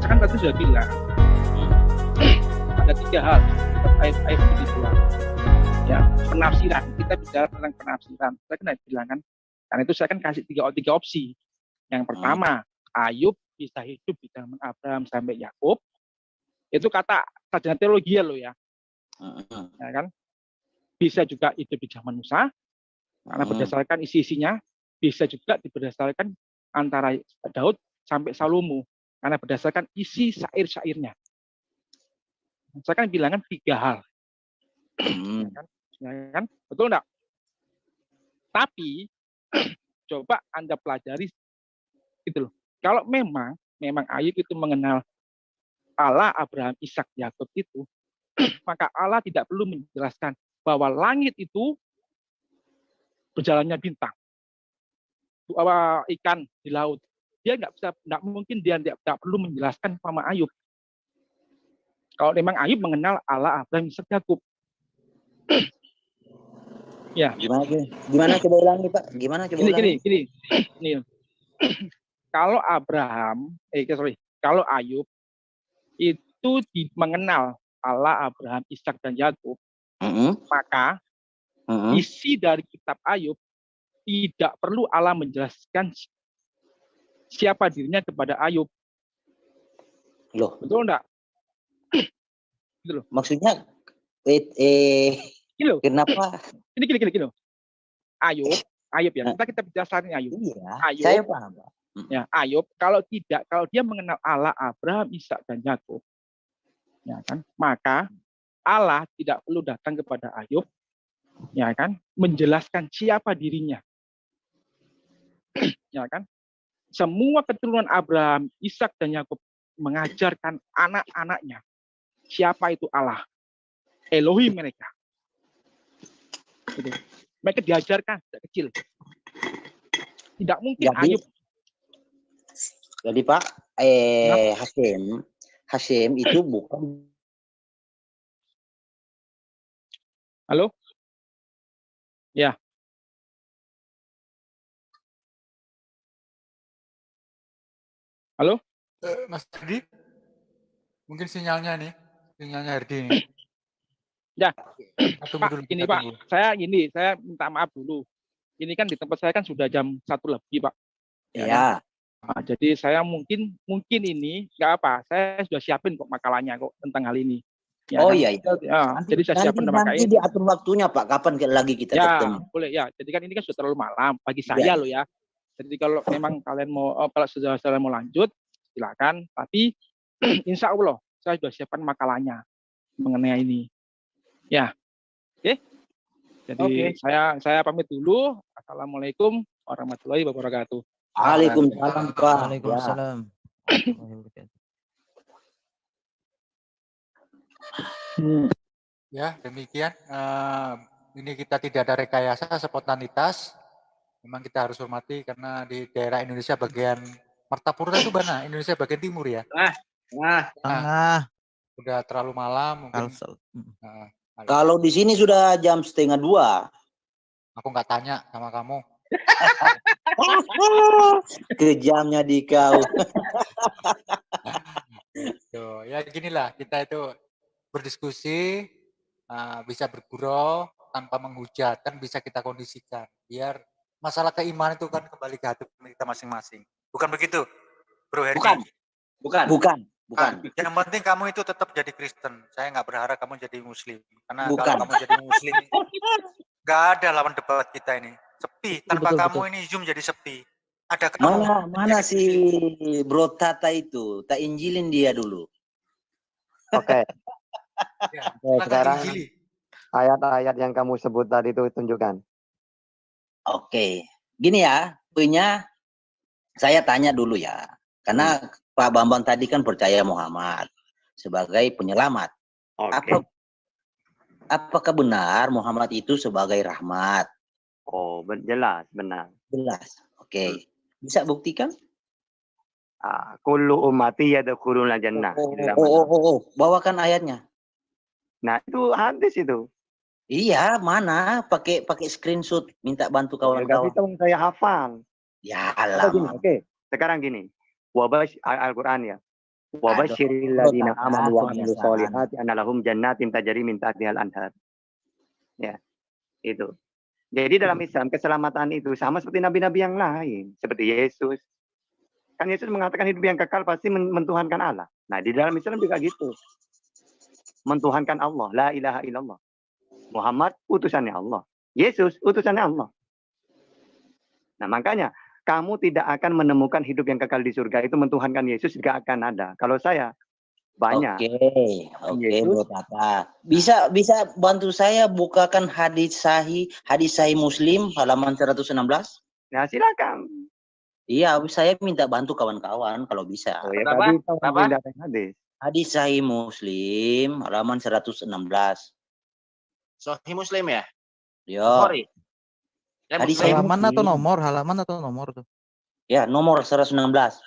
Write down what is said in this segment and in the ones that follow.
Saya kan tadi sudah bilang ada 3 hal ayat-ayat itu dibilang. Ya, penafsiran. Kita bicara tentang penafsiran. Saya kan bilang kan, karena itu saya kan kasih tiga opsi. Yang pertama, Ayub bisa hidup di zaman Abraham sampai Yakub. Itu kata sarjana teologi loh ya. Ya kan? Bisa juga hidup di zaman Musa, karena berdasarkan isi-isinya. Bisa juga berdasarkan antara Daud sampai Salomo, karena berdasarkan isi syair-syairnya. Saya kan bilang kan 3 hal. Ya kan? Betul enggak? Tapi coba Anda pelajari gitu loh. Kalau memang Ayub itu mengenal Allah Abraham, Ishak, Yakub itu, maka Allah tidak perlu menjelaskan bahwa langit itu berjalannya bintang, bahwa ikan di laut. Dia nggak mungkin dia tidak perlu menjelaskan sama Ayub. Kalau memang Ayub mengenal Allah Abraham, Ishak, Yakub. Ya. Gimana coba ulangi Pak? Gimana coba ulangi? Gini. Kalau kalau Ayub itu mengenal Allah Abraham, Ishak dan Yakub, maka isi dari kitab Ayub tidak perlu Allah menjelaskan siapa dirinya kepada Ayub. Loh, betul enggak? Gitu loh. Maksudnya kenapa? Gini. Ayub ya. Kita bicarain Ayub. Iya, Ayub, saya paham. Ya, Ayub kalau dia mengenal Allah Abraham, Ishak dan Yakub, ya kan? Maka Allah tidak perlu datang kepada Ayub, ya kan? Menjelaskan siapa dirinya. Ya kan? Semua keturunan Abraham, Ishak dan Yakub mengajarkan anak-anaknya siapa itu Allah. Elohim mereka. Gitu. Mereka diajarkan sejak kecil. Tidak mungkin Ayub. Jadi Pak, Hasyim itu bukan. Halo? Ya. Halo? Mas Herdi? Mungkin sinyalnya Herdi nih. Ya. Pak, ini Pak, saya minta maaf dulu. Ini kan di tempat saya kan sudah jam 1 lebih, Pak. Ya. Nah, jadi saya mungkin ini nggak apa, saya sudah siapin kok makalahnya kok tentang hal ini. Ya, oh kan? iya. Jadi saya siapin nanti diatur waktunya Pak, kapan lagi kita ketemu? Boleh ya. Jadi kan ini kan sudah terlalu malam bagi saya loh ya. Jadi kalau memang kalian mau kalau sudah mau lanjut silakan. Tapi insya Allah saya sudah siapkan makalahnya mengenai ini. Ya, oke. Jadi saya pamit dulu. Assalamualaikum warahmatullahi wabarakatuh. Waalaikumsalam Pak. Waalaikumsalam. Ya, demikian. Ini kita tidak ada rekayasa, spontanitas. Memang kita harus hormati karena di daerah Indonesia bagian Martapura itu mana? Indonesia bagian timur ya? Tengah. Udah terlalu malam mungkin. Kalau di sini sudah jam 1:30. Aku nggak tanya sama kamu. Kejamnya di kau. Tuh, ya ginilah kita itu berdiskusi, bisa bergurau tanpa menghujat, kan bisa kita kondisikan biar masalah keimanan itu kan kembali ke hati kita masing-masing. Bukan begitu, Bro Herdi? Bukan. Yang penting kamu itu tetap jadi Kristen. Saya nggak berharap kamu jadi Muslim. Karena kalau kamu jadi Muslim, nggak ada lawan debat kita ini. Sepi. Tanpa kamu ini Zoom jadi sepi. Ada kamu. Mana si Bro Tata itu? Tak injilin dia dulu. Oke. Ya, sekarang ayat-ayat yang kamu sebut tadi itu tunjukkan. Oke. Gini ya, punya saya tanya dulu ya. Karena Pak Bambang tadi kan percaya Muhammad sebagai penyelamat. Apakah benar Muhammad itu sebagai rahmat? Oh, jelas, benar. Jelas. Oke. Bisa buktikan? Kullu ummati yadkhuluna jannah. Bawakan ayatnya. Nah, itu hadis itu. Iya, mana? Pakai screenshot, minta bantu kawan-kawan. Tapi saya hafal. Ya Allah. Oke. Sekarang gini. Al-Quran ya. Aduh, Wabashiril bro, ladina Tata, amanu wa amilu kebiasaan. solihati anna lahum jannatin tajri min tahtihal anhar. Ya, itu. Jadi dalam Islam keselamatan itu sama seperti nabi-nabi yang lain, seperti Yesus. Kan Yesus mengatakan hidup yang kekal pasti mentuhankan Allah. Nah, di dalam Islam juga gitu. Mentuhankan Allah, la ilaha illallah. Muhammad utusannya Allah. Yesus utusannya Allah. Nah, makanya kamu tidak akan menemukan hidup yang kekal di surga itu mentuhankan Yesus, tidak akan ada. Kalau saya banyak. Oke, Yesus. Bro Tata. Bisa bantu saya bukakan hadis sahih Muslim halaman 116? Nah, silakan. Iya, saya minta bantu kawan-kawan kalau bisa. Oh ya, Berapa? tadi Berapa? hadis. Hadis sahih Muslim halaman 116. Sahih Muslim ya? Yo. Sorry. Ya, Hadis Muslim. sahih Halaman atau Muslim. nomor? Halaman atau nomor tuh? Ya, nomor 116.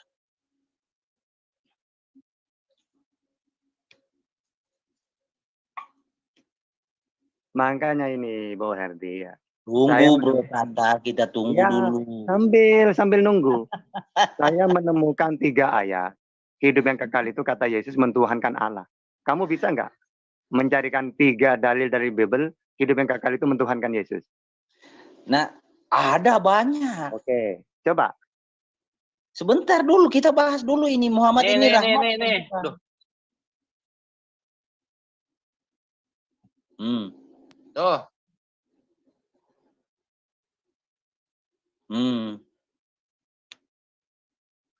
Makanya ini, Bro Herdi ya. Tunggu Bro Tata, kita tunggu Ya, dulu. Sambil nunggu. Saya menemukan 3 ayat. Hidup yang kekal itu kata Yesus mentuhankan Allah. Kamu bisa nggak mencarikan 3 dalil dari Bible, hidup yang kekal itu mentuhankan Yesus? Nah, ada banyak. Oke, coba. Sebentar dulu, kita bahas dulu ini. Muhammad ini rahmat. Nih. Duh. Tuh.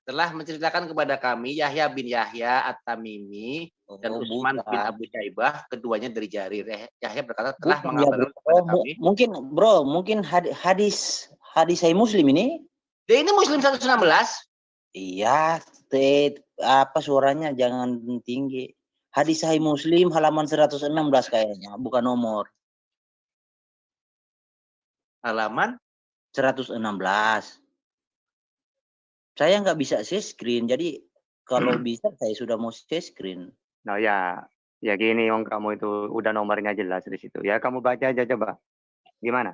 Telah menceritakan kepada kami Yahya bin Yahya At-Tamimi dan Utsman bin Abu Syaibah, keduanya dari Jarir. Yahya berkata telah mengabarkan kepada kami. Mungkin hadis Sahih Muslim ini. Ini Muslim 116. Iya, apa suaranya jangan tinggi. Hadis Sahih Muslim halaman 116 kayaknya, bukan nomor. Halaman 116. Saya nggak bisa share screen, jadi kalau bisa saya sudah mau share screen. Nah ya gini, kamu itu udah nomornya jelas di situ. Ya kamu baca aja coba. Gimana?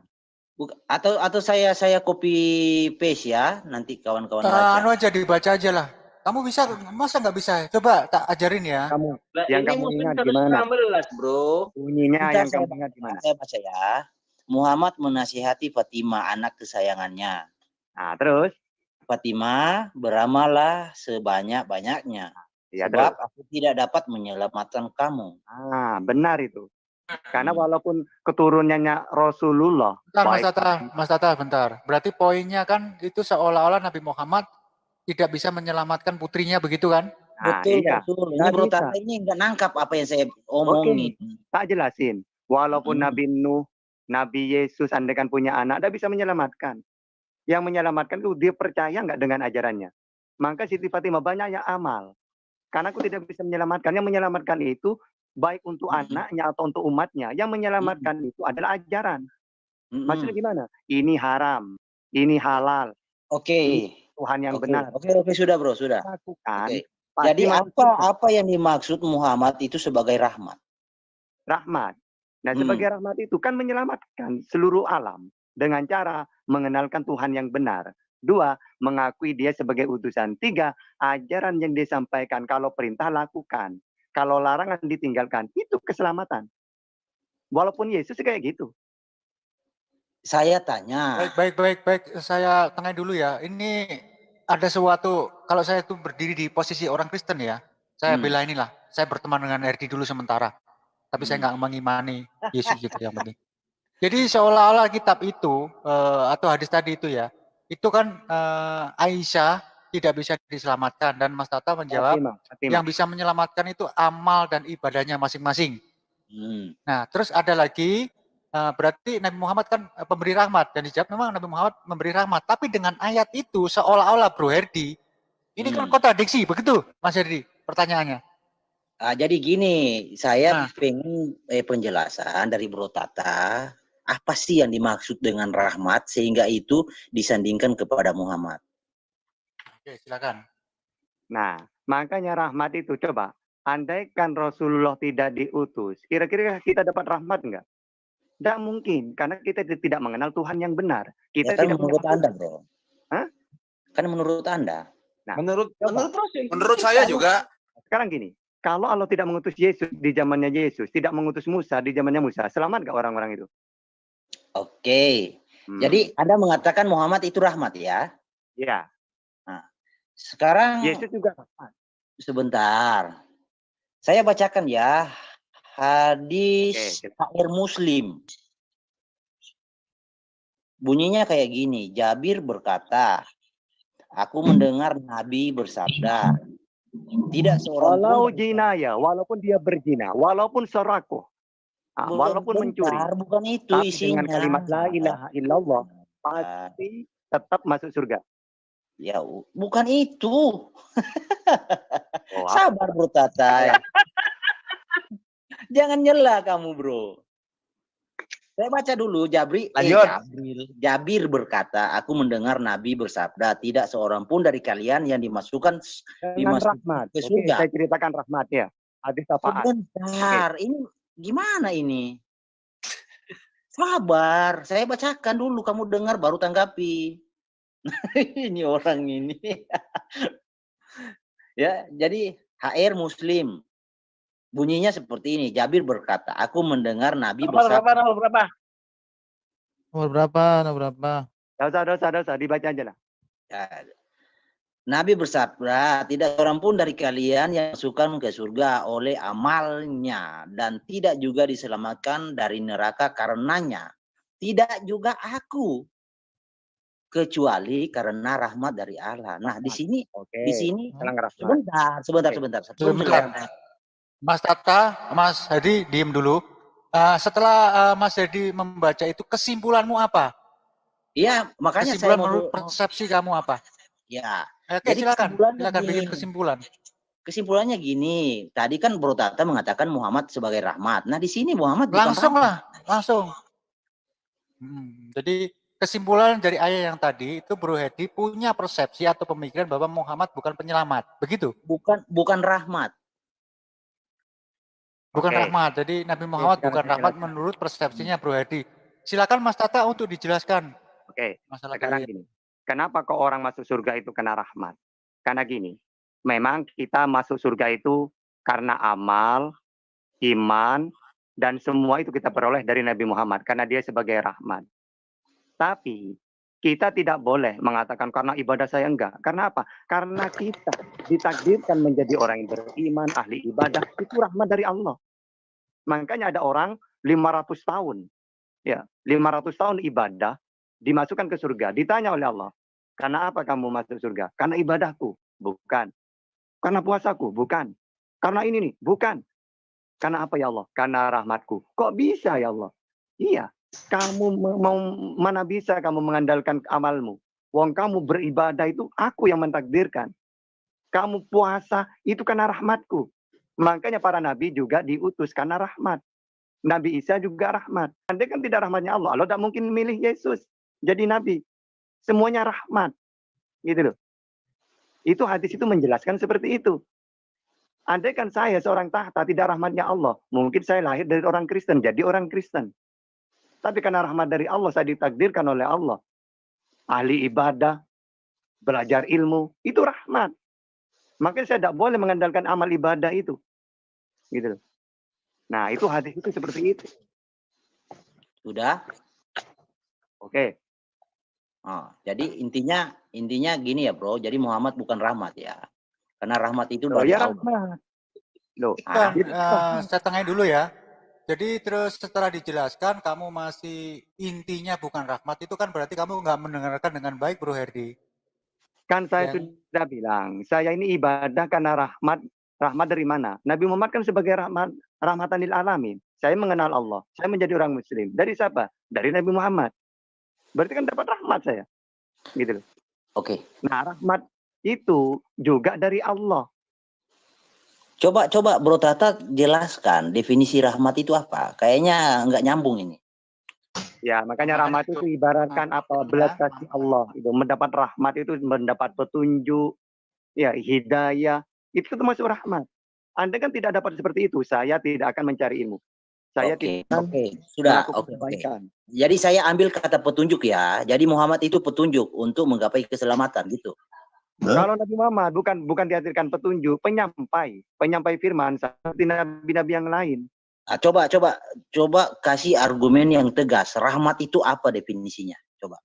Atau saya copy paste ya, nanti kawan-kawan baca. Anu aja dibaca aja lah. Kamu bisa, masa nggak bisa? Coba tak ajarin ya. Yang kamu ingat gimana? 116, Bro. Bunyinya yang kamu ingat gimana? Saya baca ya. Muhammad menasihati Fatimah, anak kesayangannya. Nah, terus? Fatimah, beramallah sebanyak-banyaknya. Ya, sebab terus? Aku tidak dapat menyelamatkan kamu. Benar itu. Karena walaupun keturunannya Rasulullah. Bentar, Mas Tata, bentar. Berarti poinnya kan itu seolah-olah Nabi Muhammad tidak bisa menyelamatkan putrinya, begitu kan? Betul, betul. Ini Bro Tata ini nggak nangkap apa yang saya omongin. Tak jelasin. Walaupun Nabi Nuh, Nabi Yesus andaikan punya anak, tidak bisa menyelamatkan. Yang menyelamatkan itu dia percaya nggak dengan ajarannya. Maka Siti Fatimah banyak yang amal. Karena aku tidak bisa menyelamatkan. Yang menyelamatkan itu baik untuk anaknya atau untuk umatnya. Yang menyelamatkan itu adalah ajaran. Maksudnya gimana? Ini haram, ini halal. Oke. Tuhan yang benar. Oke, sudah Bro, sudah. Lakukan. Jadi apa yang dimaksud Muhammad itu sebagai rahmat? Rahmat. Nah, sebagai rahmat itu kan menyelamatkan seluruh alam dengan cara mengenalkan Tuhan yang benar. 2, mengakui dia sebagai utusan. 3, ajaran yang disampaikan. Kalau perintah lakukan. Kalau larangan ditinggalkan. Itu keselamatan. Walaupun Yesus kayak gitu. Saya tanya. Baik. Saya tengah dulu ya. Ini ada sesuatu, kalau saya tuh berdiri di posisi orang Kristen ya. Saya bela inilah. Saya berteman dengan RD dulu sementara. Tapi saya nggak mengimani Yesus gitu yang penting. Jadi seolah-olah kitab itu atau hadis tadi itu ya, itu kan Aisyah tidak bisa diselamatkan dan Mas Tata menjawab Fatimah. Yang bisa menyelamatkan itu amal dan ibadahnya masing-masing. Nah, terus ada lagi berarti Nabi Muhammad kan pemberi rahmat dan dijawab memang Nabi Muhammad memberi rahmat, tapi dengan ayat itu seolah-olah Bro Herdi ini kan kontradiksi, begitu Mas Herdi pertanyaannya. Jadi gini, saya pengen penjelasan dari Bro Tata, apa sih yang dimaksud dengan rahmat sehingga itu disandingkan kepada Muhammad? Oke, silakan. Nah, makanya rahmat itu coba, andaikan Rasulullah tidak diutus, kira-kira kita dapat rahmat enggak? Tidak mungkin, karena kita tidak mengenal Tuhan yang benar. Kita kan tidak menurut Anda, Bro. Kan menurut Anda. Nah, Menurut Rasul. Menurut saya juga. sekarang gini, kalau Allah tidak mengutus Yesus di zamannya Yesus, tidak mengutus Musa di zamannya Musa, selamat nggak orang-orang itu? Oke. Jadi Anda mengatakan Muhammad itu rahmat ya? Ya, Nah, sekarang Yesus juga rahmat. sebentar. Saya bacakan ya hadis Oke. Sahih Muslim. Bunyinya kayak gini, Jabir berkata, aku mendengar Nabi bersabda, tidak seorang Walau pun jinaya, walaupun dia berzina, walaupun serakoh, walaupun mencuri, bukan itu tapi isinya. dengan kalimat la ilaha illallah, pasti tetap masuk surga. Ya, bukan itu. Oh, Sabar bro Tata. Jangan nyela kamu bro. Saya baca dulu Lanjut. Jabir berkata, aku mendengar Nabi bersabda, tidak seorang pun dari kalian yang dimasukkan dengan rahmat. ke Oke, surga. saya ceritakan rahmat ya. Hadis apaan? Sebentar, ini gimana ini? Sabar, saya bacakan dulu, kamu dengar baru tanggapi. Ini orang ini. Ya, jadi HR Muslim. Bunyinya seperti ini. Jabir berkata, aku mendengar Nabi bersabda. Berapa? Nomor berapa? Dosa, dibaca aja lah. Ya, Nabi bersabda, tidak seorang pun dari kalian yang masukkan ke surga oleh amalnya dan tidak juga diselamatkan dari neraka karenanya. Tidak juga aku, kecuali karena rahmat dari Allah. Nah, di sini sebentar. Mas Tata, Mas Hadi, diem dulu. Setelah Mas Hadi membaca itu, kesimpulanmu apa? Iya, makanya kesimpulan saya menurut persepsi kamu apa? Ya. Oke, silakan bikin kesimpulan. Kesimpulannya gini, tadi kan Bro Tata mengatakan Muhammad sebagai rahmat. Nah, di sini Muhammad langsung. Jadi kesimpulan dari ayat yang tadi itu Bro Hedi punya persepsi atau pemikiran bahwa Muhammad bukan penyelamat, begitu? Bukan rahmat. Bukan rahmat. Jadi Nabi Muhammad bukan rahmat menurut persepsinya Bro Hedi. Silakan Mas Tata untuk dijelaskan. Oke, sekarang gini. Kenapa kok orang masuk surga itu kena rahmat? Karena gini, memang kita masuk surga itu karena amal, iman, dan semua itu kita peroleh dari Nabi Muhammad. Karena dia sebagai rahmat. Tapi kita tidak boleh mengatakan karena ibadah saya enggak. Karena apa? Karena kita ditakdirkan menjadi orang yang beriman, ahli ibadah. Itu rahmat dari Allah. Makanya ada orang 500 tahun. Ya, 500 tahun ibadah dimasukkan ke surga. Ditanya oleh Allah, karena apa kamu masuk surga? Karena ibadahku? Bukan. Karena puasaku? Bukan. Karena ini nih? Bukan. Karena apa ya Allah? Karena rahmatku. Kok bisa ya Allah? Iya. Kamu mau mana bisa kamu mengandalkan amalmu? Wong kamu beribadah itu aku yang mentakdirkan. Kamu puasa itu karena rahmatku. Makanya para nabi juga diutus karena rahmat. Nabi Isa juga rahmat. Andai kan tidak rahmatnya Allah, Allah tidak mungkin milih Yesus jadi nabi. Semuanya rahmat. Gitu loh. Itu hadis itu menjelaskan seperti itu. Andai kan saya seorang tahta tidak rahmatnya Allah, mungkin saya lahir dari orang Kristen, jadi orang Kristen. Tapi karena rahmat dari Allah, saya ditakdirkan oleh Allah. Ahli ibadah, belajar ilmu, itu rahmat. Makanya saya tidak boleh mengandalkan amal ibadah itu. Gitu loh. Nah, itu hadis itu seperti itu. Sudah? Oke. Oh, jadi intinya gini ya, Bro. Jadi Muhammad bukan rahmat ya. Karena rahmat itu dari Allah. Rahmat. Loh, saya tengahnya dulu ya. Jadi terus setelah dijelaskan kamu masih intinya bukan rahmat, itu kan berarti kamu nggak mendengarkan dengan baik, Bro Herdi. Kan saya sudah bilang, saya ini ibadah karena rahmat. Rahmat dari mana? Nabi Muhammad kan sebagai rahmatan lil alamin. Saya mengenal Allah. Saya menjadi orang muslim. Dari siapa? Dari Nabi Muhammad. Berarti kan dapat rahmat saya. Gitu loh. Oke. Nah, rahmat itu juga dari Allah. Coba Bro Tata jelaskan definisi rahmat itu apa? Kayaknya nggak nyambung ini. Ya, makanya rahmat itu ibaratkan apa? Belas kasih Allah. Itu mendapat rahmat itu mendapat petunjuk, ya hidayah. Itu termasuk rahmat. Anda kan tidak dapat seperti itu. Saya tidak akan mencari ilmu. Saya tidak sudah. Oke. Jadi saya ambil kata petunjuk ya. Jadi Muhammad itu petunjuk untuk menggapai keselamatan gitu. Kalau Nabi Muhammad bukan dihadirkan petunjuk, penyampai firman seperti nabi-nabi yang lain. Ah, coba kasih argumen yang tegas. Rahmat itu apa definisinya? Coba.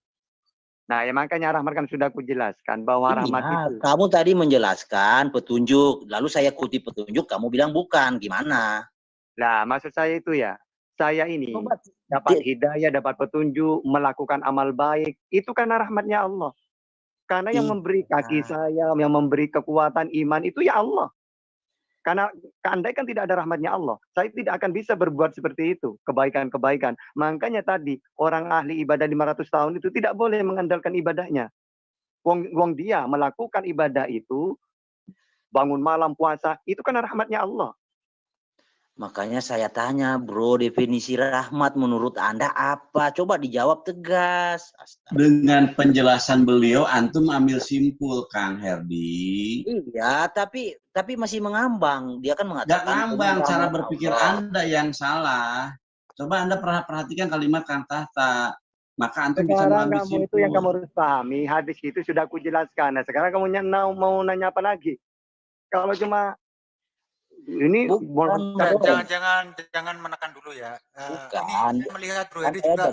Nah, ya makanya rahmat kan sudah aku jelaskan bahwa rahmat itu. Kamu tadi menjelaskan petunjuk, lalu saya kutip petunjuk, kamu bilang bukan. Gimana? Nah, maksud saya itu ya, saya ini dapat hidayah, dapat petunjuk, melakukan amal baik, itu karena rahmatnya Allah. Karena yang memberi kaki saya, yang memberi kekuatan iman itu ya Allah. Karena andaikan tidak ada rahmatnya Allah, saya tidak akan bisa berbuat seperti itu, kebaikan-kebaikan. Makanya tadi orang ahli ibadah 500 tahun itu tidak boleh mengandalkan ibadahnya. Wong dia melakukan ibadah itu, bangun malam puasa, itu karena rahmatnya Allah. Makanya saya tanya, bro, definisi rahmat menurut Anda apa? Coba dijawab tegas. Dengan penjelasan beliau, antum ambil simpul, Kang Herdi. Iya, tapi masih mengambang. Dia kan mengatakan. Gak ngambang, cara berpikir Anda yang salah. Coba Anda perhatikan kalimat Kang Tahta. Maka antum bisa mengambil kamu simpul. Itu yang kamu harus pahami. Hadis itu sudah aku jelaskan. Nah, sekarang kamu mau nanya apa lagi? Kalau cuma ini jangan menekan dulu ya. Bukan. Ini melihat Bro Hedi juga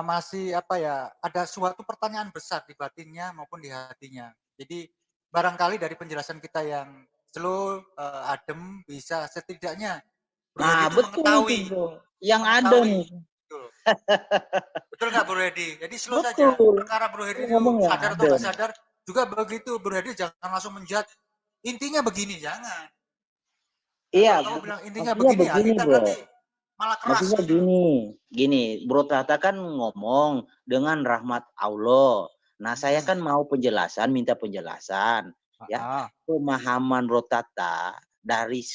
masih ada suatu pertanyaan besar di batinnya maupun di hatinya. Jadi barangkali dari penjelasan kita yang slow, adem, bisa setidaknya Bro Hedi itu mengetahui bro. Yang ada nih. Betul nggak Bro Hedi? Jadi slow saja. Perkara Bro Hedi itu sadar atau nggak sadar, juga begitu Bro Hedi jangan langsung menjudge. Intinya begini, jangan. Iya, kalau bilang intinya begini, kita bro. nanti malah keras. Maksudnya gini, Bro Tata kan ngomong dengan rahmat Allah. Nah, saya kan mau minta penjelasan. Ya, pemahaman Bro Tata dari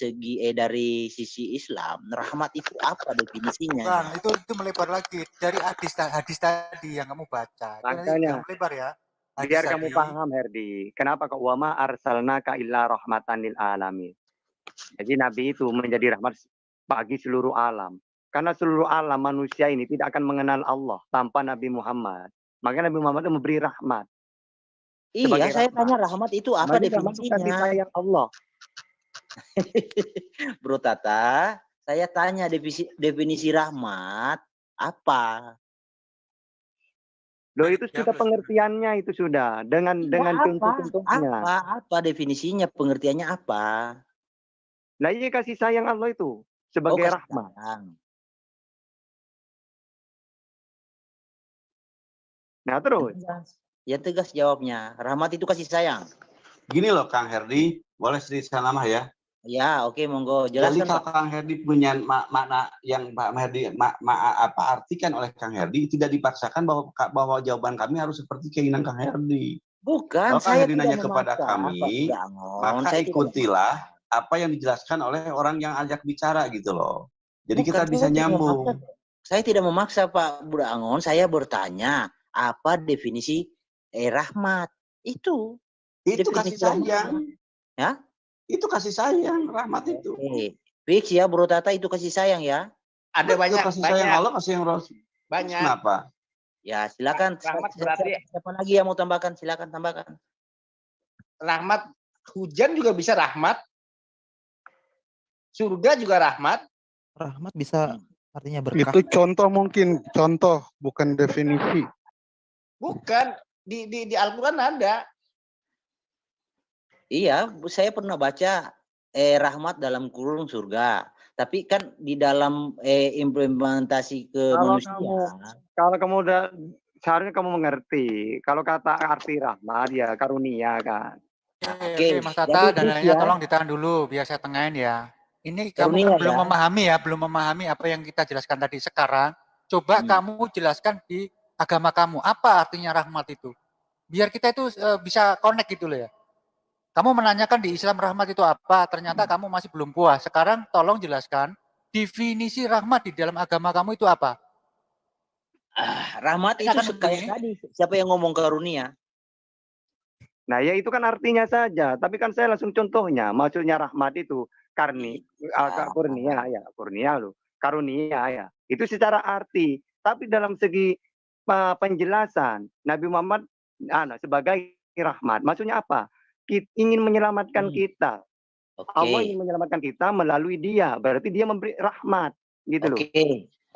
sisi Islam, rahmat itu apa definisinya? Bukan, itu melebar lagi dari hadis tadi yang kamu baca. Makanya melebar ya. Biar kamu paham, Herdi. Kenapa kok wama arsalnaka illa rahmatan lil alamin. Jadi Nabi itu menjadi rahmat bagi seluruh alam. Karena seluruh alam manusia ini tidak akan mengenal Allah tanpa Nabi Muhammad. Maka Nabi Muhammad itu memberi rahmat. Iya, saya tanya rahmat itu apa definisinya? Kasih sayang Allah. Bro Tata, saya tanya definisi rahmat apa? Loh itu sudah pengertiannya itu sudah dengan contoh-contohnya. Apa definisinya? Pengertiannya apa? Nah, ini kasih sayang Allah itu sebagai rahmat. Nah, terus. Ya tegas jawabnya. Rahmat itu kasih sayang. Gini loh Kang Herdi, boleh sedikit nama ya? Ya, oke, monggo. Jelaskan. Jadi kalau Kang Herdi punya makna yang Pak Herdi artikan oleh Kang Herdi, tidak dipaksakan bahwa jawaban kami harus seperti keinginan Kang Herdi. Bukan, kalau Kang Herdi nanya kepada kami, maka ikutilah apa yang dijelaskan oleh orang yang ajak bicara gitu loh. Jadi kita bisa nyambung. Saya tidak memaksa Pak Budak Angon, saya bertanya apa definisi rahmat itu? Itu kasih sayang. Ya? Itu kasih sayang, rahmat itu. Fix ya, Bro Tata, itu kasih sayang ya. Ada banyak kasih sayang Allah, kasih sayang Rasul. Banyak. Kenapa? Ya, silakan. Rahmat berarti siapa lagi yang mau tambahkan? Silakan tambahkan. Rahmat hujan juga bisa rahmat. Surga juga rahmat. Rahmat bisa artinya berkah. Itu contoh mungkin, contoh bukan definisi. Bukan, di Al-Qur'an ada. Iya, saya pernah baca rahmat dalam kurung surga. Tapi kan di dalam implementasi ke manusia. Kalau kamu udah seharusnya kamu mengerti. Kalau kata arti rahmat ya karunia kan. Oke, Mas Tata, dananya tolong ditahan dulu biar saya tengahin ya. Ini kamu kan belum memahami apa yang kita jelaskan tadi. Sekarang coba kamu jelaskan di agama kamu apa artinya rahmat itu. Biar kita itu bisa connect gitu loh ya. Kamu menanyakan di Islam rahmat itu apa, ternyata kamu masih belum puas. Sekarang tolong jelaskan definisi rahmat di dalam agama kamu itu apa? Rahmat itu kayak tadi, siapa yang ngomong karunia? Nah, ya itu kan artinya saja, tapi kan saya langsung contohnya. Maksudnya rahmat itu karunia ya. Itu secara arti, tapi dalam segi penjelasan Nabi Muhammad sebagai rahmat. Maksudnya apa? Ingin menyelamatkan kita. Allah Oke. ingin menyelamatkan kita melalui dia. Berarti dia memberi rahmat. Gitu loh.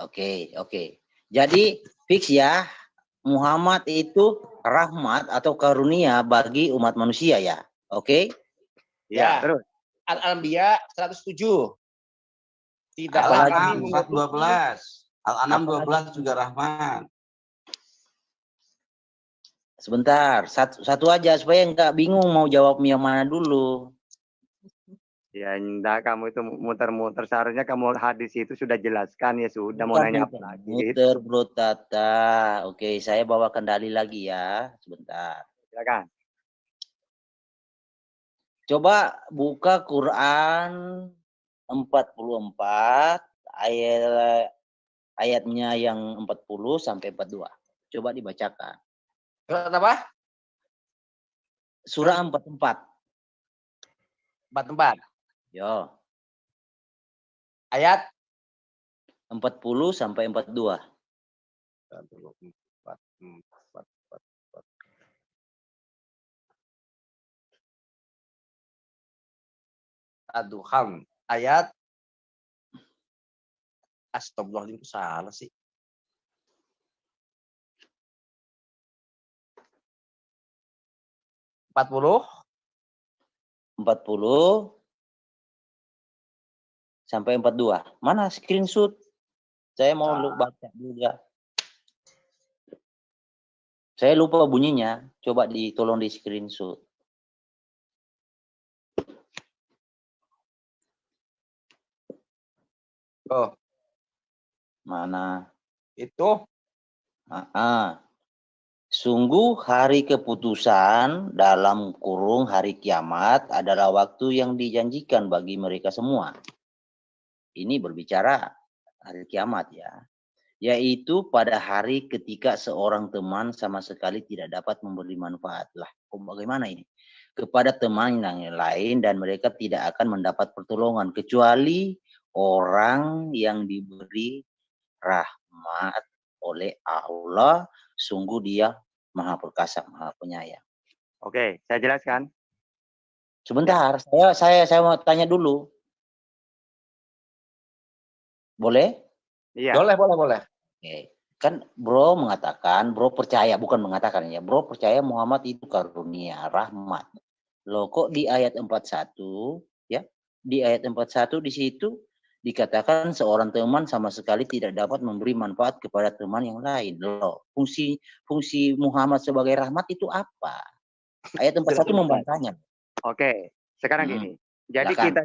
Oke. Jadi fix ya, Muhammad itu rahmat atau karunia bagi umat manusia ya. Oke? Ya. Terus. Al-Anbiya 107. Tidaklah Apalagi? kami Al-An'am 4:12. Al-An'am Apalagi? 12 juga rahmat. Sebentar, satu aja supaya nggak bingung mau jawab yang mana dulu. Ya enggak, kamu itu muter-muter. Seharusnya kamu hadis itu sudah jelaskan, ya sudah, mau Bukan nanya apa lagi. muter, Bro Tata. Oke, saya bawakan dalil lagi ya. Sebentar. Silakan. Coba buka Quran 44 ayatnya yang 40 sampai 42. Coba dibacakan. Surat apa? Surah 44. 44. Yo, Ayat 40 sampai 42. 44. Ad-Dukhan. Ayat Astagfirullahaladzim, salah sih. Empat puluh 40 sampai 42. Mana screenshot? Saya mau baca juga. Saya lupa bunyinya. Coba tolong di screenshot. Oh, Mana? itu Sungguh hari keputusan dalam kurung hari kiamat adalah waktu yang dijanjikan bagi mereka semua. Ini berbicara hari kiamat ya. Yaitu pada hari ketika seorang teman sama sekali tidak dapat memberi manfaat. Lah, bagaimana ini? Kepada teman yang lain dan mereka tidak akan mendapat pertolongan kecuali orang yang diberi rahmat oleh Allah, sungguh dia Maha Perkasa, Maha Penyayang. Oke, saya jelaskan. Sebentar, saya mau tanya dulu. Boleh? Iya. boleh. Oke. Kan Bro mengatakan, Bro percaya, bukan mengatakan ya, Bro percaya Muhammad itu karunia, rahmat. Loh kok di ayat 41 ya? Di ayat 41 di situ dikatakan seorang teman sama sekali tidak dapat memberi manfaat kepada teman yang lain. Loh, fungsi Muhammad sebagai rahmat itu apa? Ayat 41 membantahnya. Oke, sekarang gini. Jadi Silakan. kita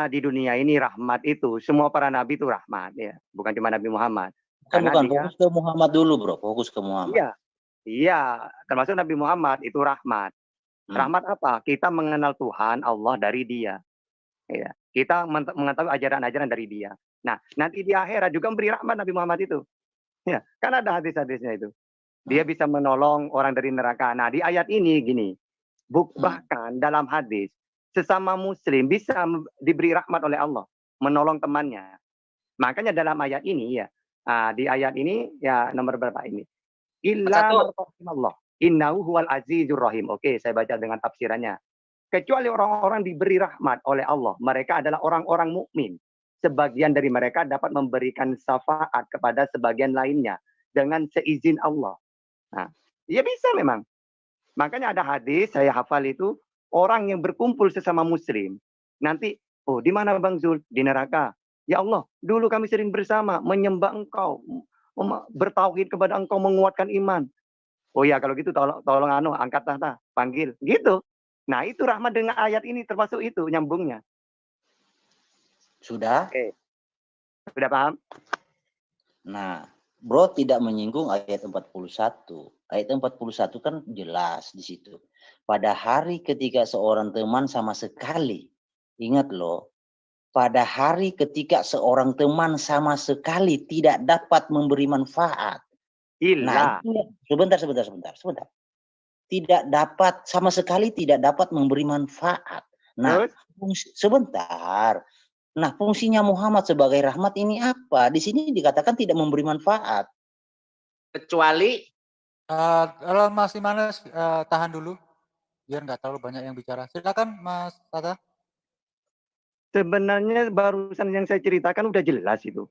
di dunia ini rahmat itu, semua para nabi itu rahmat ya, bukan cuma Nabi Muhammad. Bukan, fokus ke Muhammad dulu, Bro. Fokus ke Muhammad. Iya, termasuk Nabi Muhammad itu rahmat. Rahmat apa? Kita mengenal Tuhan Allah dari dia. Ya, kita mengetahui ajaran-ajaran dari dia. Nah, nanti di akhirat juga memberi rahmat Nabi Muhammad itu. Ya, kan ada hadis-hadisnya itu. Dia bisa menolong orang dari neraka. Nah, di ayat ini gini. Bahkan dalam hadis, sesama muslim bisa diberi rahmat oleh Allah, menolong temannya. Makanya dalam ayat ini ya, di ayat ini ya nomor berapa ini? Illa Allah. Innahu huwal azizur rahim. Oke, saya baca dengan tafsirannya. Kecuali orang-orang diberi rahmat oleh Allah, mereka adalah orang-orang mukmin. Sebagian dari mereka dapat memberikan syafaat kepada sebagian lainnya dengan seizin Allah. Nah, ya bisa memang. Makanya ada hadis saya hafal itu, orang yang berkumpul sesama muslim. Nanti, oh di mana Bang Zul? Di neraka. Ya Allah, dulu kami sering bersama menyembah Engkau, bertauhid kepada Engkau, menguatkan iman. Oh ya kalau gitu tolong angkat tahta, panggil. Gitu. Nah itu rahmat dengan ayat ini termasuk itu nyambungnya. Sudah? Oke. Sudah paham? Nah, Bro tidak menyinggung ayat 41. Ayat 41 kan jelas di situ. Pada hari ketika seorang teman sama sekali, ingat loh, pada hari ketika seorang teman sama sekali tidak dapat memberi manfaat. Nah, itu, sebentar. Tidak dapat, sama sekali tidak dapat memberi manfaat. Nah, sebentar. Nah, fungsinya Muhammad sebagai rahmat ini apa? Di sini dikatakan tidak memberi manfaat. Kecuali Kalau masih mana tahan dulu. biar nggak terlalu banyak yang bicara. Silakan Mas Tata. Sebenarnya barusan yang saya ceritakan udah jelas itu.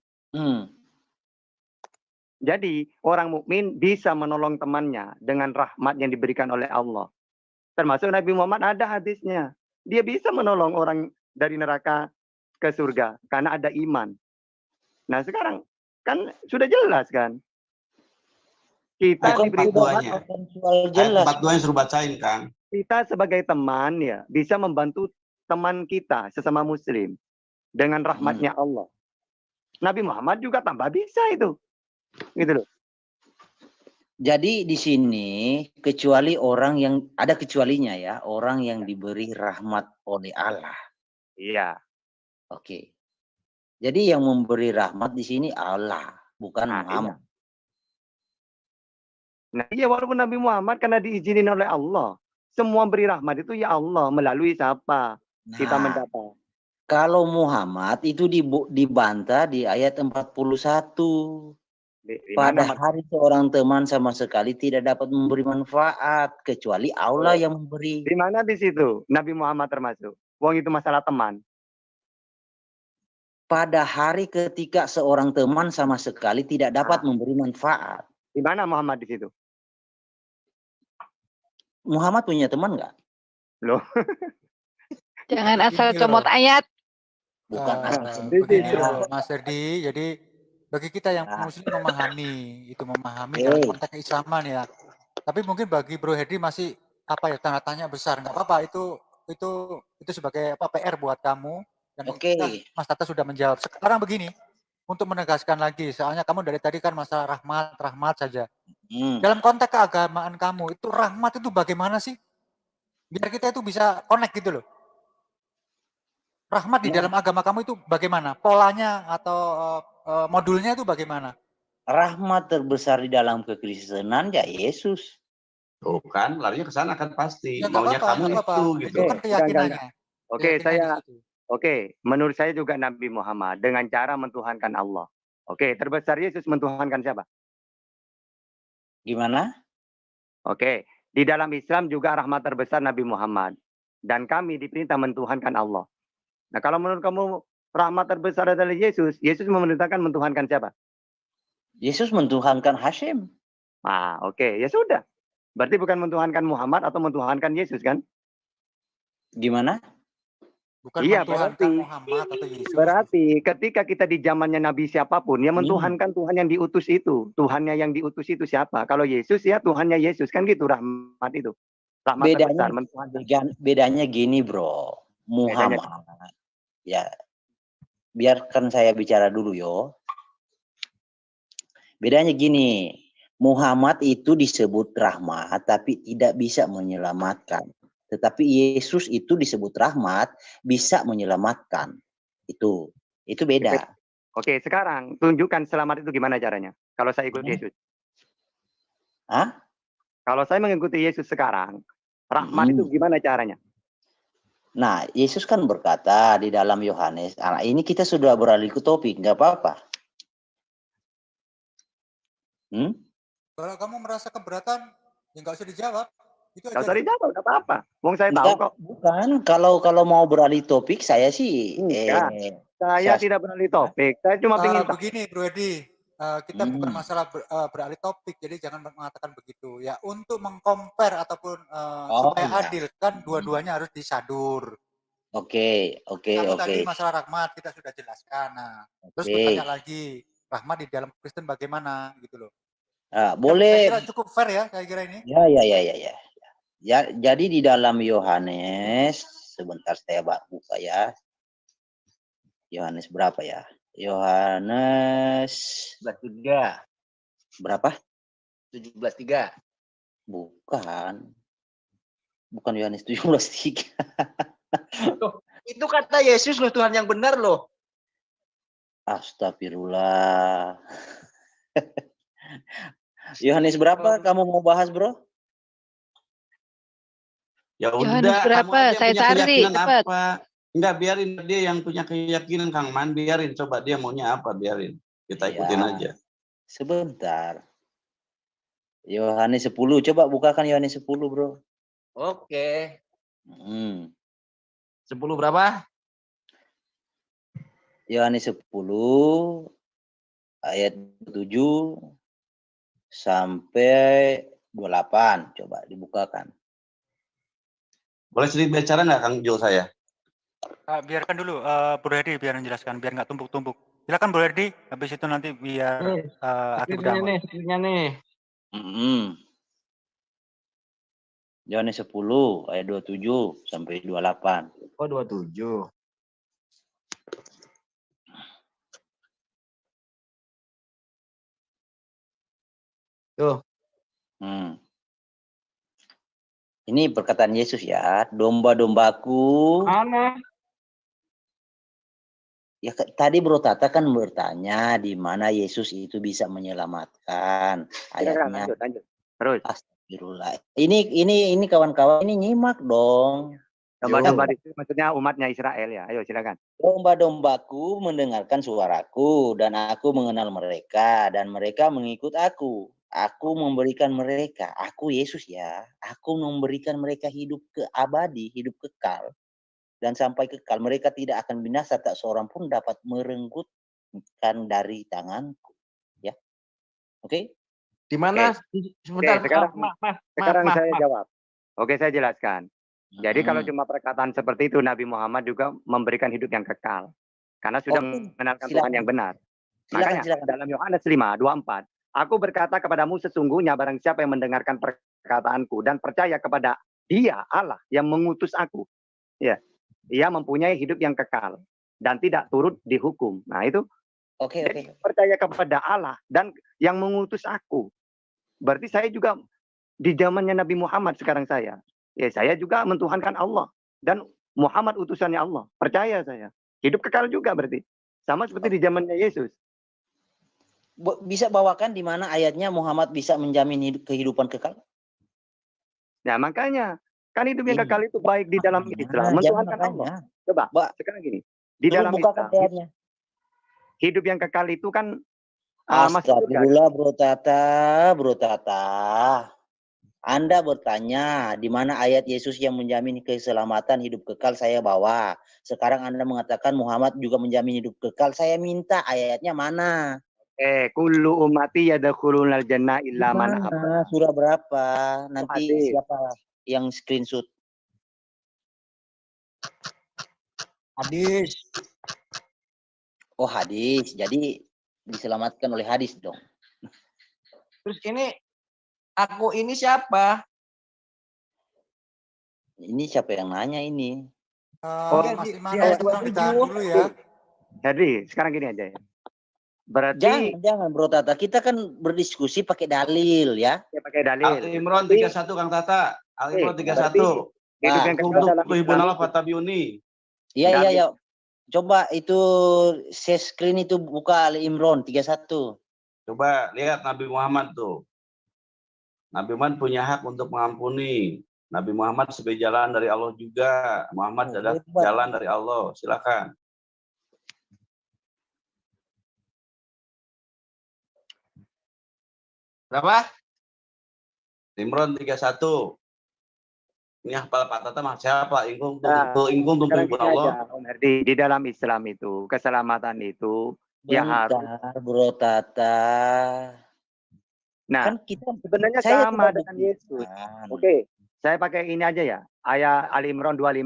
Jadi orang mukmin bisa menolong temannya dengan rahmat yang diberikan oleh Allah. Termasuk Nabi Muhammad ada hadisnya. Dia bisa menolong orang dari neraka ke surga karena ada iman. Nah sekarang kan sudah jelas kan. Kita Bukan diberi Fatwanya. soal jelas. Ayat 42 yang suruh bacain, Kang. Kita sebagai teman ya bisa membantu teman kita sesama muslim dengan rahmatnya Allah. Nabi Muhammad juga tambah bisa itu. Gitu loh. Jadi di sini kecuali orang yang ada kecualinya ya, orang yang diberi rahmat oleh Allah. Iya. Oke. Jadi yang memberi rahmat di sini Allah, bukan Nah, Muhammad. Nah, iya walaupun Nabi Muhammad karena diizinin oleh Allah, semua beri rahmat itu ya Allah melalui siapa kita Nah, mendapat. kalau Muhammad itu dibantah di ayat 41. Pada hari seorang teman sama sekali tidak dapat memberi manfaat kecuali Allah yang memberi. Di mana di situ Nabi Muhammad termasuk? Wong itu masalah teman. Pada hari ketika seorang teman sama sekali tidak dapat memberi manfaat. Di mana Muhammad di situ? Muhammad punya teman nggak? Loh. Jangan asal comot ayat. Bukan asal begini loh, Mas Herdi. Jadi bagi kita yang muslim memahami dalam konteks keislaman ya. Tapi mungkin bagi Bro Herdi masih apa ya tanda tanya besar. Nggak apa-apa, itu sebagai apa PR buat kamu. Dan Mas Tata sudah menjawab. Sekarang begini, untuk menegaskan lagi, soalnya kamu dari tadi kan masalah rahmat saja. Dalam konteks keagamaan kamu itu rahmat itu bagaimana sih? Biar kita itu bisa connect gitu loh. Rahmat di dalam agama kamu itu bagaimana? Polanya atau modulnya itu bagaimana? Rahmat terbesar di dalam kekristenan ya Yesus. Tuh kan, larinya ke sana kan pasti. Ya, maunya kamu itu gitu. Itu kan keyakinannya. Oke, menurut saya juga Nabi Muhammad dengan cara mentuhankan Allah. Oke, terbesar Yesus mentuhankan siapa? Gimana? Oke, di dalam Islam juga rahmat terbesar Nabi Muhammad. Dan kami diperintah mentuhankan Allah. Nah, kalau menurut kamu rahmat terbesar adalah Yesus, Yesus memerintahkan mentuhankan siapa? Yesus mentuhankan Hashim. Oke, ya sudah. Berarti bukan mentuhankan Muhammad atau mentuhankan Yesus kan? Gimana? Bukan mentuhankan Muhammad atau Yesus. Berarti ketika kita di zamannya Nabi siapapun, yang mentuhankan Tuhan yang diutus itu. Tuhannya yang diutus itu siapa? Kalau Yesus ya Tuhannya Yesus. Kan gitu rahmat itu. Rahmat terbesar. Bedanya gini bro. Muhammad. Ya, biarkan saya bicara dulu yo. Bedanya gini, Muhammad itu disebut rahmat tapi tidak bisa menyelamatkan. Tetapi Yesus itu disebut rahmat bisa menyelamatkan. Itu beda. Oke, sekarang tunjukkan selamat itu gimana caranya? Kalau saya ikut Yesus. Kalau saya mengikuti Yesus sekarang, rahmat itu gimana caranya? Nah, Yesus kan berkata di dalam Yohanes, ini kita sudah beralih ke topik, nggak apa-apa. Kalau kamu merasa keberatan, ya nggak usah dijawab. Nggak usah dijawab, nggak apa-apa. Wong saya tahu kok. Bukan, kalau mau beralih topik, saya sih. Saya tidak beralih topik. Saya cuma ingin begini, Bro Edi. Kita bukan masalah beralih topik, jadi jangan mengatakan begitu. Ya, untuk mengcompare ataupun supaya adil, kan dua-duanya harus disadur. Oke. Tadi masalah rahmat kita sudah jelaskan. Nah, terus bertanya lagi, rahmat di dalam Kristen bagaimana gitu loh. Boleh. Saya kira cukup fair ya, saya kira ini. Ya, jadi di dalam Yohanes, sebentar saya buka ya. Yohanes berapa ya? Yohanes 17:3. Berapa? 17:3. Bukan Yohanes 17:3. Itu kata Yesus loh, Tuhan yang benar loh. Astagfirullah. Yohanes berapa kamu mau bahas, Bro? Ya Yohanes udah, berapa? kamu aja Saya punya cari, keyakinan cepat. apa? Enggak, biarin dia yang punya keyakinan, Kang Man, biarin. Coba dia maunya apa, biarin. Kita ikutin aja. Sebentar. Yohanes 10, coba bukakan Yohanes 10, Bro. Oke. Hmm. 10 berapa? Yohanes 10 ayat 7 sampai 28. Coba dibukakan. Boleh sedikit bicara nggak Kang Jul saya? Biarkan dulu Bro Hedi biar menjelaskan, biar nggak tumpuk-tumpuk. Silakan Bro Hedi, habis itu nanti biar Aki berdamai. Skripnya nih. Yohanes 10 ayat 27 sampai 28. Oh, 27. Tuh. Ini perkataan Yesus ya, domba-dombaku. Mana? Ya tadi Bro Tata kan bertanya di mana Yesus itu bisa menyelamatkan. Ayatnya. Lanjut. Terus. Astagfirullah. Ini kawan-kawan ini nyimak dong. Domba-domba itu maksudnya umatnya Israel ya. Ayo silakan. Domba-dombaku mendengarkan suaraku dan aku mengenal mereka dan mereka mengikut aku. Aku memberikan mereka, aku Yesus ya, aku memberikan mereka hidup abadi, hidup kekal. Dan sampai kekal mereka tidak akan binasa, tak seorang pun dapat merenggutkan dari tanganku. Ya. Oke? Di mana? Sebentar, sekarang saya jawab. Oke, saya jelaskan. Jadi kalau cuma perkataan seperti itu, Nabi Muhammad juga memberikan hidup yang kekal. Karena sudah mengenalkan Tuhan yang benar. Makanya dalam Yohanes 5:24, aku berkata kepadamu sesungguhnya barang siapa yang mendengarkan perkataanku dan percaya kepada Dia Allah yang mengutus aku, ya, ia mempunyai hidup yang kekal dan tidak turut dihukum. Nah itu. Jadi percaya kepada Allah dan yang mengutus aku. Berarti saya juga di zamannya Nabi Muhammad sekarang saya. Ya saya juga mentuhankan Allah dan Muhammad utusannya Allah. Percaya saya. Hidup kekal juga berarti. Sama seperti di zamannya Yesus. Bisa bawakan di mana ayatnya Muhammad bisa menjamin kehidupan kekal? Nah makanya kan hidup yang kekal itu baik di dalam Islam, mentuhankan Allah. Coba sekarang gini, di dalam Islam hidup yang kekal itu kan astagfirullah Bro Tata. Anda bertanya di mana ayat Yesus yang menjamin keselamatan hidup kekal saya bawa. Sekarang Anda mengatakan Muhammad juga menjamin hidup kekal. Saya minta ayatnya mana? Kullu ummati yadkhulunal jannah illa man aba. Surah berapa? Nanti siapa yang screenshot? Hadis. Oh hadis. Jadi diselamatkan oleh hadis dong. Terus ini aku ini siapa? Ini siapa yang nanya ini? Mas Imano tolong ditahan dulu ya. Jadi sekarang gini aja ya. Berarti jangan Bro Tata, kita kan berdiskusi pakai dalil ya. Ya pakai dalil. Al-Imran 31 Kang Tata. Al-Imran 31. Hidup yang kekal dalam Tuhibunallah fatabiuni. Iya. Coba itu share screen itu buka Ali Imran 31. Coba lihat Nabi Muhammad tuh. Nabi Muhammad punya hak untuk mengampuni. Nabi Muhammad sebagai jalan dari Allah juga. Muhammad adalah jalan dari Allah. Silakan. Berapa? Imran 31. Ini hafal Pak Tata mah siapa? Ingkung tuh Allah. Di dalam Islam itu keselamatan itu ya harus Bro Tata. Nah, kan kita sebenarnya sama dengan Yesus. Oke, saya pakai ini aja ya. Ayat Ali Imran 25.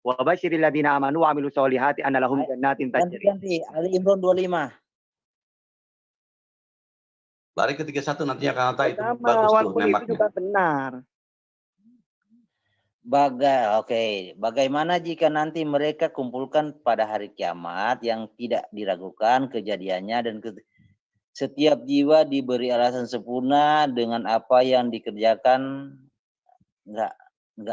Wa basyiril ladzina amanu wa amilus solihati anna lahum jannatin tajri. Ganti Ali Imran 25. Lari ke 31 nanti akan kata itu bagus tuh nembaknya. Itu juga benar. Bagaimana jika nanti mereka kumpulkan pada hari kiamat yang tidak diragukan kejadiannya dan setiap jiwa diberi alasan sempurna dengan apa yang dikerjakan? Nggak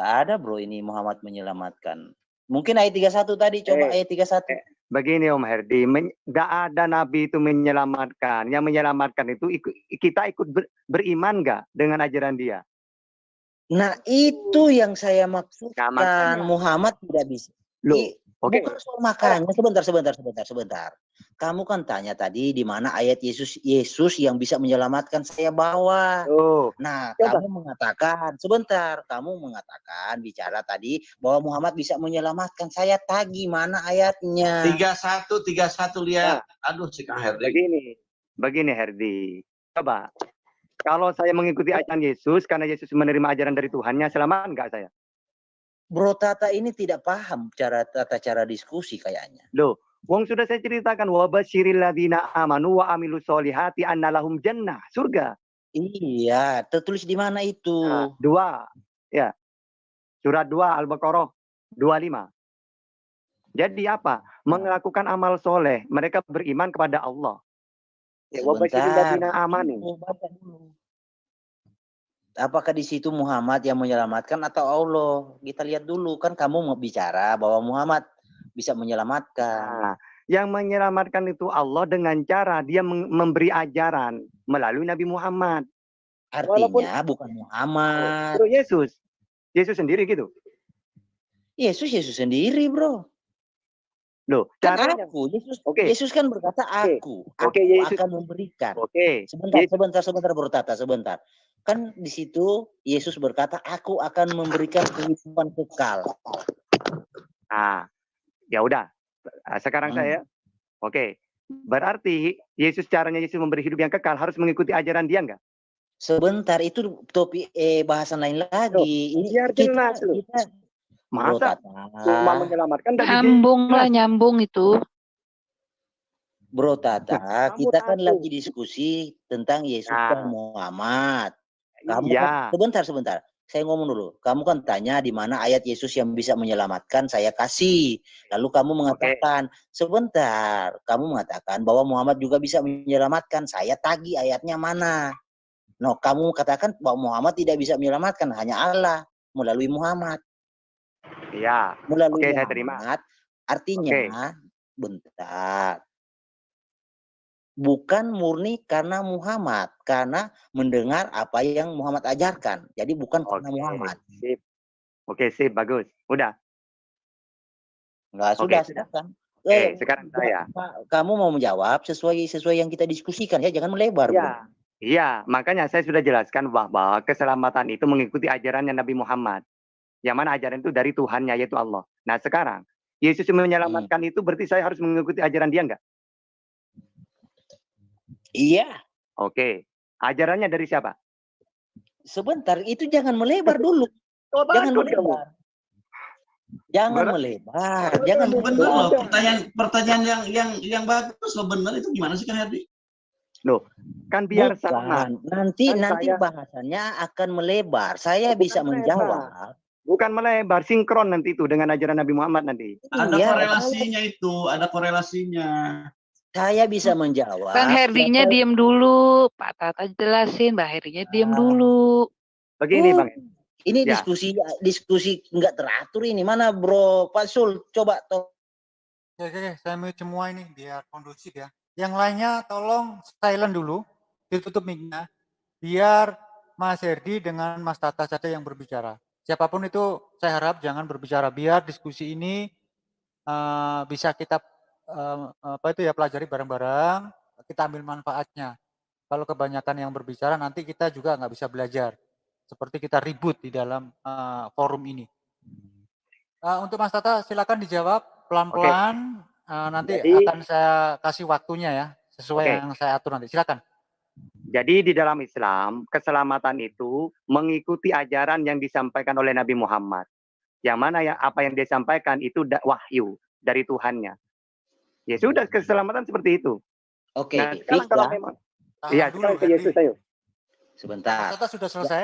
ada bro ini Muhammad menyelamatkan. Mungkin ayat 31 tadi, coba ayat 31. Begini Om Herdi, nggak ada Nabi itu menyelamatkan. Yang menyelamatkan itu kita ikut beriman nggak dengan ajaran dia? Nah itu yang saya maksudkan. Muhammad tidak bisa. Oke. Bukan soal makanya, sebentar. Kamu kan tanya tadi di mana ayat Yesus yang bisa menyelamatkan saya bawa. Oh, Nah, coba. kamu mengatakan bicara tadi bahwa Muhammad bisa menyelamatkan saya. Tagi mana ayatnya? 31 lihat. Aduh, si Kang Herdi. Begini Herdi. Coba. Kalau saya mengikuti ajaran Yesus karena Yesus menerima ajaran dari Tuhannya, selamat enggak saya? Bro Tata ini tidak paham tata cara diskusi kayaknya. Loh, wong sudah saya ceritakan wa basyiril ladzina amanu wa amilus solihati annalahum jannah, surga. Iya, tertulis di mana itu? Nah, 2. Ya. Surat 2 Al-Baqarah 25. Jadi apa? Melakukan amal soleh, mereka beriman kepada Allah. Ya, wa basyiril ladzina amanu. Baca dulu. Apakah di situ Muhammad yang menyelamatkan atau Allah? Kita lihat dulu, kan kamu mau bicara bahwa Muhammad bisa menyelamatkan. Nah, yang menyelamatkan itu Allah dengan cara dia memberi ajaran melalui Nabi Muhammad. Artinya bukan Muhammad. Bro, Yesus sendiri gitu. Yesus sendiri, bro. Loh, Kan caranya. aku, Yesus kan berkata aku Yesus akan memberikan. Oke. Sebentar, Bro Tata, sebentar. Kan di situ Yesus berkata, aku akan memberikan kehidupan kekal. Nah, ya udah. Sekarang saya, oke. Berarti caranya Yesus memberi hidup yang kekal harus mengikuti ajaran dia enggak? Sebentar, itu topik bahasan lain lagi. Ini biar jelas loh. Masa cuma menyelamatkan dari Nyambung itu. Bro Tata, kita kan lagi diskusi tentang Yesus dan Muhammad. Kamu kan, sebentar. Saya ngomong dulu. Kamu kan tanya di mana ayat Yesus yang bisa menyelamatkan, saya kasih. Lalu kamu mengatakan, sebentar. Kamu mengatakan bahwa Muhammad juga bisa menyelamatkan. Saya tagih ayatnya mana. No, kamu katakan bahwa Muhammad tidak bisa menyelamatkan, hanya Allah melalui Muhammad. Iya. Melalui saya terima. Artinya, bentar. Bukan murni karena Muhammad, karena mendengar apa yang Muhammad ajarkan. Jadi bukan karena Muhammad. Sip. Oke, sip, bagus. Udah. Enggak, sudah, silakan. Sekarang saya. Kamu mau menjawab sesuai yang kita diskusikan ya, jangan melebar. Iya, makanya saya sudah jelaskan bahwa keselamatan itu mengikuti ajarannya Nabi Muhammad. Yang mana ajaran itu dari Tuhannya, yaitu Allah. Nah sekarang, Yesus menyelamatkan itu berarti saya harus mengikuti ajaran dia enggak? Iya. Oke. Ajarannya dari siapa? Sebentar, itu jangan melebar dulu. Jangan melebar. Jangan melebar. Jangan benar loh. Pertanyaan yang bagus loh, benar itu gimana sih Kang Herdi? Loh, kan biar sama. Nanti bahasannya akan melebar. Saya bisa menjawab. Bukan melebar, sinkron nanti itu dengan ajaran Nabi Muhammad nanti. Ada korelasinya itu, ada korelasinya. Saya bisa menjawab. Bang Herdinya diem dulu, Pak Tata jelasin, Mbak Herdinya diem dulu. Begini Bang. Ini diskusi nggak teratur ini. Mana Bro Pak Sul? Coba Oke, saya mau semua ini biar kondusif ya. Yang lainnya tolong silent dulu, ditutup mic-nya, biar Mas Herdi dengan Mas Tata saja yang berbicara. Siapapun itu saya harap jangan berbicara, biar diskusi ini bisa kita pelajari bareng-bareng, kita ambil manfaatnya. Kalau kebanyakan yang berbicara nanti kita juga nggak bisa belajar. Seperti kita ribut di dalam forum ini. Untuk Mas Tata silakan dijawab pelan-pelan. Nanti akan saya kasih waktunya ya, sesuai yang saya atur nanti. Silakan. Jadi di dalam Islam, keselamatan itu mengikuti ajaran yang disampaikan oleh Nabi Muhammad. Yang mana apa yang dia sampaikan itu wahyu dari Tuhannya. Ya sudah, keselamatan seperti itu. Oke. Nah, sekarang kalau memang sekarang ke Yesus ayo. Sebentar. Mas Tata sudah selesai?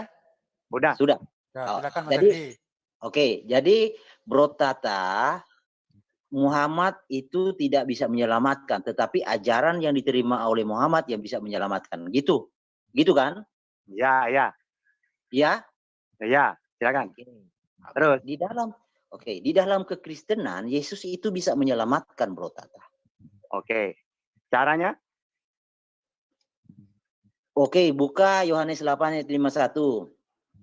Sudah. Silakan Mas Herdi. Oke, jadi Bro Tata, Muhammad itu tidak bisa menyelamatkan, tetapi ajaran yang diterima oleh Muhammad yang bisa menyelamatkan. Gitu kan? Ya. Ya? Ya, silakan. Terus di dalam kekristenan Yesus itu bisa menyelamatkan, Bro Tata. Oke. Caranya? Oke, buka Yohanes 8 ayat 51.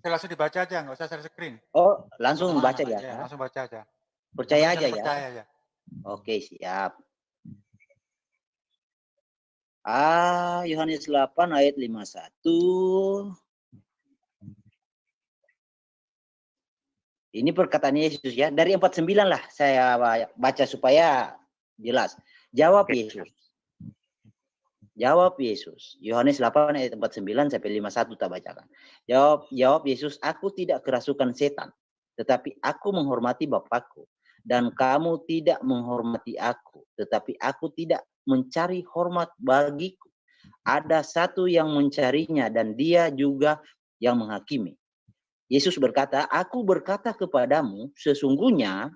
Saya langsung dibaca aja, nggak usah share screen. Oh, langsung baca ya? Langsung baca aja. Percaya aja ya? Percaya aja. Oke, siap. Yohanes 8 ayat 51. Ini perkataan Yesus ya. Dari 49 lah saya baca supaya jelas. Jawab Yesus. Jawab Yesus. Yohanes 8 ayat 49 sampai 51 kita bacakan. Jawab Yesus, aku tidak kerasukan setan, tetapi aku menghormati Bapakku. Dan kamu tidak menghormati aku, tetapi aku tidak mencari hormat bagiku. Ada satu yang mencarinya dan dia juga yang menghakimi. Yesus berkata, aku berkata kepadamu, sesungguhnya,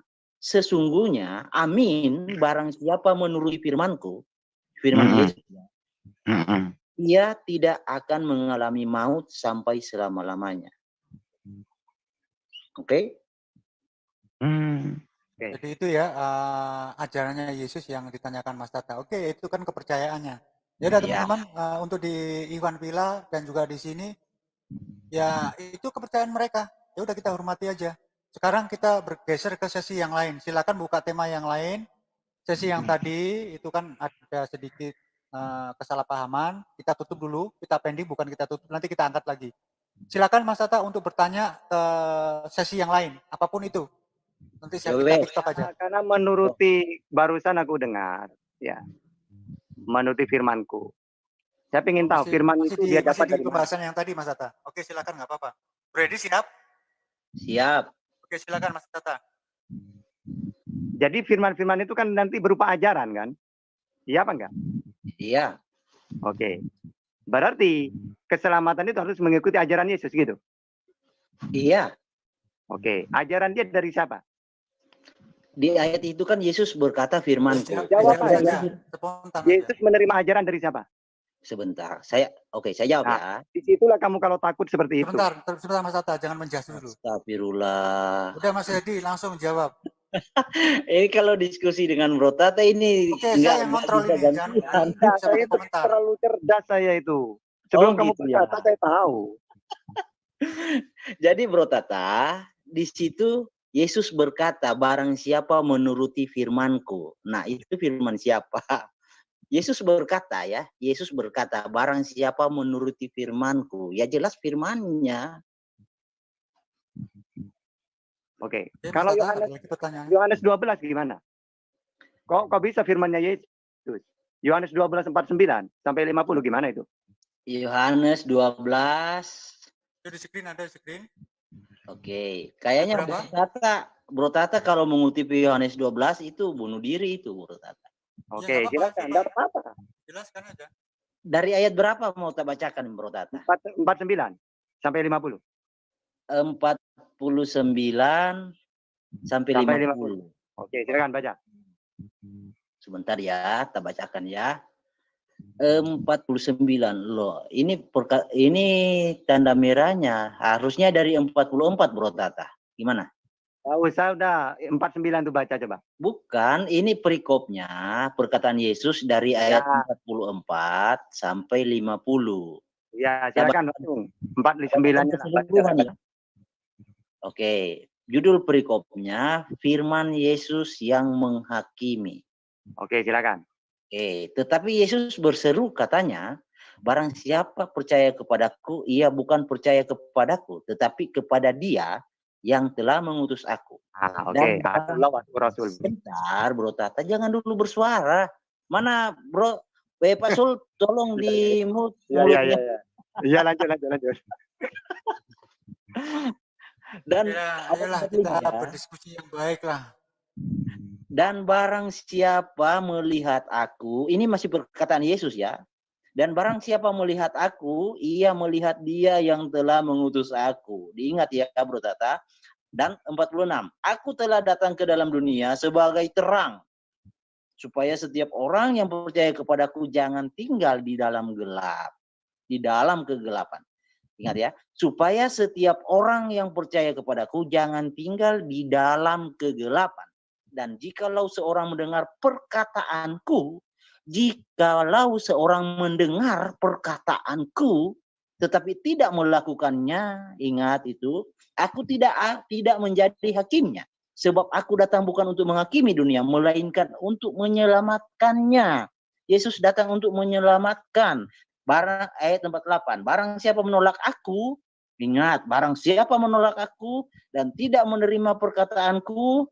amin, barang siapa menuruti firmanku, firman Yesus, ia tidak akan mengalami maut sampai selama-lamanya. Oke? Jadi itu ya ajarannya Yesus yang ditanyakan Mas Tata. Oke, itu kan kepercayaannya. Ya udah teman-teman, untuk di Iwan Villa dan juga di sini, ya itu kepercayaan mereka. Ya udah kita hormati aja. Sekarang kita bergeser ke sesi yang lain. Silakan buka tema yang lain. Sesi yang tadi itu kan ada sedikit kesalahpahaman. Kita tutup dulu. Kita pending, bukan kita tutup. Nanti kita angkat lagi. Silakan Mas Tata untuk bertanya ke sesi yang lain, apapun itu. Nanti saya kita TikTok aja. Karena menuruti barusan aku dengar, ya, menuruti firmanku. Saya ingin tahu firman itu dia dapat dari pembahasan yang tadi Mas Tata. Oke, silakan, nggak apa-apa. Ready, siap? Siap. Oke, silakan Mas Tata. Jadi firman-firman itu kan nanti berupa ajaran kan? Iya apa enggak? Iya. Oke. Berarti keselamatan itu harus mengikuti ajaran Yesus gitu? Iya. Oke. Ajaran dia dari siapa? Di ayat itu kan Yesus berkata firman. Jawab aja. Yesus menerima ajaran dari siapa? Sebentar, saya jawab ya. Disitulah kamu kalau takut seperti itu. Sebentar Mas Tata, jangan menjas dulu. Astagfirullah. Udah Mas Edi, langsung jawab. Ini kalau diskusi dengan Bro Tata ini saya yang kontrol ini, saya itu terlalu cerdas saya itu. Sebelum kamu berkata saya tahu. Jadi Bro Tata, di situ Yesus berkata, barang siapa menuruti firmanku. Nah, itu firman siapa? Yesus berkata ya, Yesus berkata, barang siapa menuruti firmanku. Ya jelas firmannya. Oke. Kalau Yohanes 12 gimana? Kok bisa firmannya Yesus? Yohanes 12:49 sampai 50 gimana itu? Yohanes 12. Itu di screen, ada di screen. Oke, kayaknya Bro Tata kalau mengutip Yohanes 12 itu bunuh diri itu Bro Tata. Oke, silakan. Enggak apa-apa. Jelaskan aja. Dari ayat berapa mau kita bacakan Bro Tata? 49 sampai 50. 49 sampai 50. Oke, silakan baca. Sebentar ya, kita bacakan ya. 49 loh. Ini tanda merahnya harusnya dari 44 Bro Tata. Gimana? Enggak usah udah 49 tuh baca coba. Bukan, ini perikopnya perkataan Yesus dari ayat 44 sampai 50. Ya, silakan langsung. 49 ya. Oke, judul perikopnya firman Yesus yang menghakimi. Oke, silakan. Oke, tetapi Yesus berseru katanya, barang siapa percaya kepadaku, ia bukan percaya kepadaku, tetapi kepada Dia yang telah mengutus aku. Oke, Allah wa Rasul. Sebentar, Bro Tata, jangan dulu bersuara. Mana, Bro? Pak Sul, tolong di mute. Iya, lanjut. Dan ayolah kita berdiskusi yang baik lah. Dan barang siapa melihat aku, ini masih perkataan Yesus ya. Dan barang siapa melihat aku, ia melihat Dia yang telah mengutus aku. Diingat ya Bro Tata. Dan 46, aku telah datang ke dalam dunia sebagai terang, supaya setiap orang yang percaya kepadaku jangan tinggal di dalam gelap, di dalam kegelapan. Ingat ya, supaya setiap orang yang percaya kepadaku jangan tinggal di dalam kegelapan. Dan jikalau seorang mendengar perkataanku, tetapi tidak melakukannya, ingat itu, aku tidak menjadi hakimnya. Sebab aku datang bukan untuk menghakimi dunia, melainkan untuk menyelamatkannya. Yesus datang untuk menyelamatkan. Ayat 48. Barang siapa menolak aku, ingat, barang siapa menolak aku dan tidak menerima perkataanku,